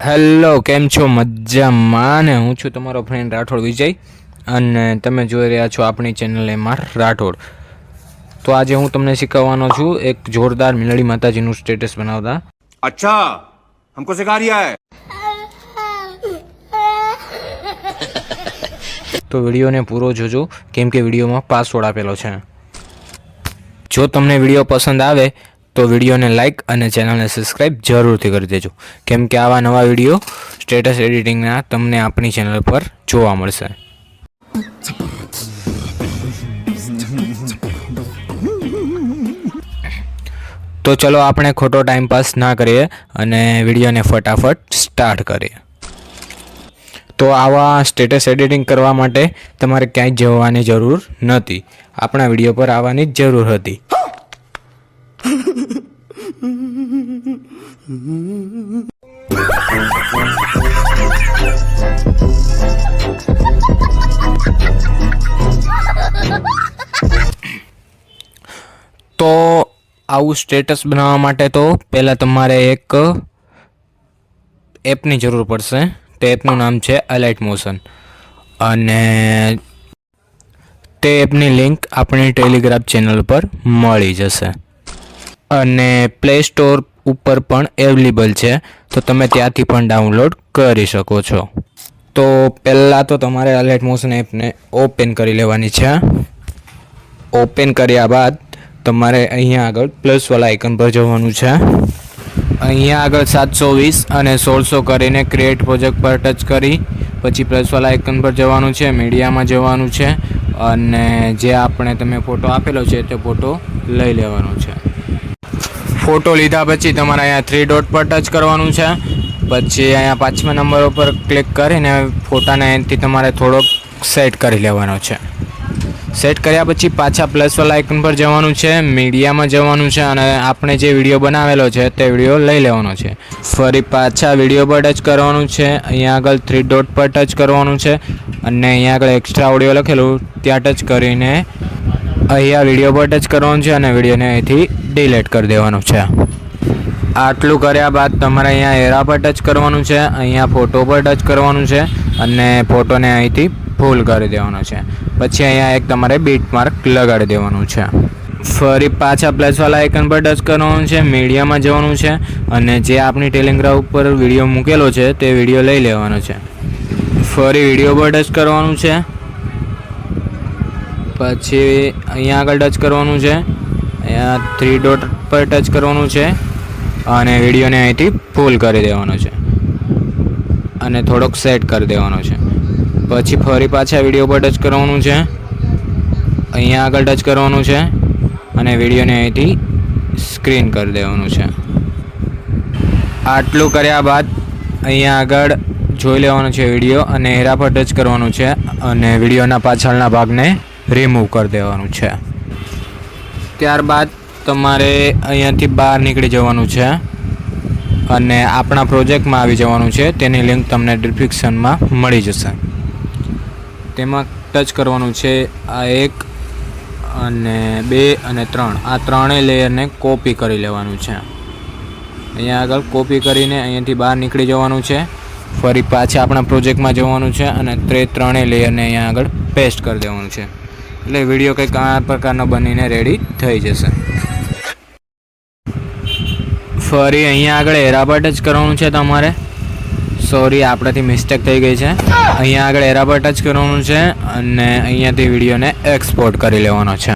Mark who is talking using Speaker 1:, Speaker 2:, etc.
Speaker 1: Hello, કેમ છો? મજામાં ને? હું છું તમારો ફ્રેન્ડ રાઠોડ વિજય અને તમે જોઈ રહ્યા છો આપણી ચેનલ એમઆર રાઠોડ. તો આજે હું તમને શીખવવાનો છું એક જોરદાર મિલડી માતાજીનું સ્ટેટસ બનાવતા.
Speaker 2: अच्छा हमको सिखा रिया है.
Speaker 1: તો વિડીયોને પૂરો જોજો કેમ કે વિડીયોમાં પાસવર્ડ આપેલો છે. જો તમને વિડીયો પસંદ આવે તો વિડીયોને લાઇક અને ચેનલને સબસ્ક્રાઈબ જરૂરથી કરી દેજો કેમ કે આવા નવા વિડીયો સ્ટેટસ એડિટિંગના તમને આપણી ચેનલ પર જોવા મળશે. તો ચલો આપણે ખોટો ટાઈમ પાસ ના કરીએ અને વિડીયોને ફટાફટ સ્ટાર્ટ કરીએ. તો આવા સ્ટેટસ એડિટિંગ કરવા માટે તમારે ક્યાંય જવાની જરૂર નથી, આપણા વિડીયો પર આવવાની જ જરૂર હતી. તો આવું સ્ટેટસ બનાવવા માટે તો પહેલાં તમારે એક એપની જરૂર પડશે. તે એપનું નામ છે અલાઇટ મોશન અને તે એપની લિંક આપણી ટેલિગ્રામ ચેનલ પર મળી જશે અને પ્લે સ્ટોર ઉપર પણ અવેલેબલ છે, તો તમે ત્યાંથી પણ ડાઉનલોડ કરી શકો છો. તો પહેલાં તો તમારે અલાઇટ મોશન એપને ઓપન કરી લેવાની છે. ઓપન કર્યા બાદ તમારે અહીંયા આગળ પ્લસવાળા આઇકન પર જવાનું છે. અહીંયા આગળ 720 અને 1600 કરીને ક્રિએટ પ્રોજેક્ટ પર ટચ કરી પછી પ્લસવાળા આઇકન પર જવાનું છે, મીડિયામાં જવાનું છે અને જે આપણે તમે ફોટો આપેલો છે તે ફોટો લઈ લેવાનો છે. ફોટો લીધા પછી તમારે અહીંયા 3 ડોટ પર ટચ કરવાનું છે. પછી અહીંયા 5મા નંબર ઉપર ક્લિક કરીને ફોટાને અહીંથી તમારે થોડોક સેટ કરી લેવાનો છે. સેટ કર્યા પછી પાછા પ્લસવાળા આઇકન પર જવાનું છે, મીડિયામાં જવાનું છે અને આપણે જે વિડીયો બનાવેલો છે તે વિડીયો લઈ લેવાનો છે. ફરી પાછા વિડીયો પર ટચ કરવાનું છે. અહીંયા આગળ 3 ડોટ પર ટચ કરવાનું છે અને અહીંયા આગળ એક્સ્ટ્રા ઓડિયો લખેલું ત્યાં ટચ કરીને અહીંયા વિડીયો પર ટચ કરવાનું છે અને વિડીયોને અહીંથી ડિલીટ કરી દેવાનું છે. આટલું કર્યા બાદ તમારે અહીંયા એરા પર ટચ કરવાનું છે, અહીંયા ફોટો પર ટચ કરવાનું છે અને ફોટોને અહીંથી ફૂલ કરી દેવાનો છે. પછી અહીંયા એક તમારે બીટ માર્ક લગાડી દેવાનું છે. ફરી પાછા પ્લસવાળા આઇકન પર ટચ કરવાનું છે, મીડિયામાં જવાનું છે અને જે આપણી ટેલિગ્રામ ઉપર વિડીયો મૂકેલો છે તે વિડીયો લઈ લેવાનો છે. ફરી વિડીયો પર ટચ કરવાનું છે. પછી અહીંયા આગળ ટચ કરવાનું છે, અહીંયા 3 ડોટ પર ટચ કરવાનું છે અને વિડીયોને અહીંથી ફૂલ કરી દેવાનો છે અને થોડોક સેટ કરી દેવાનો છે. પછી ફરી પાછા વિડીયો પર ટચ કરવાનું છે, અહીંયા આગળ ટચ કરવાનું છે અને વિડીયોને અહીંથી સ્ક્રીન કરી દેવાનું છે. આટલું કર્યા બાદ અહીંયા આગળ જોઈ લેવાનું છે વિડીયો અને એરા પર ટચ કરવાનું છે અને વિડીયોના પાછળના ભાગને રિમૂવ કરી દેવાનું છે. ત્યારબાદ તમારે અહીંયાથી બહાર નીકળી જવાનું છે અને આપણા પ્રોજેક્ટમાં આવી જવાનું છે. તેની લિંક તમને ડિસ્ક્રિપ્શનમાં મળી જશે. તેમાં ટચ કરવાનું છે. આ 1 અને 2 અને 3 આ ત્રણેય લેયરને કોપી કરી લેવાનું છે. અહીંયા આગળ કોપી કરીને અહીંયાથી બહાર નીકળી જવાનું છે. ફરી પાછા આપણા પ્રોજેક્ટમાં જવાનું છે અને ત્રણેય લેયરને અહીંયા આગળ પેસ્ટ કરી દેવાનું છે. એટલે વિડીયો કંઈક આ પ્રકારનો બનીને રેડી થઈ જશે. ફરી અહીંયા આગળ એરા પર ટચ કરવાનું છે તમારે. સોરી, આપણાથી મિસ્ટેક થઈ ગઈ છે. અહીંયા આગળ એરા પર ટચ કરવાનું છે અને અહીંયાથી વિડીયોને એક્સપોર્ટ કરી લેવાનો છે.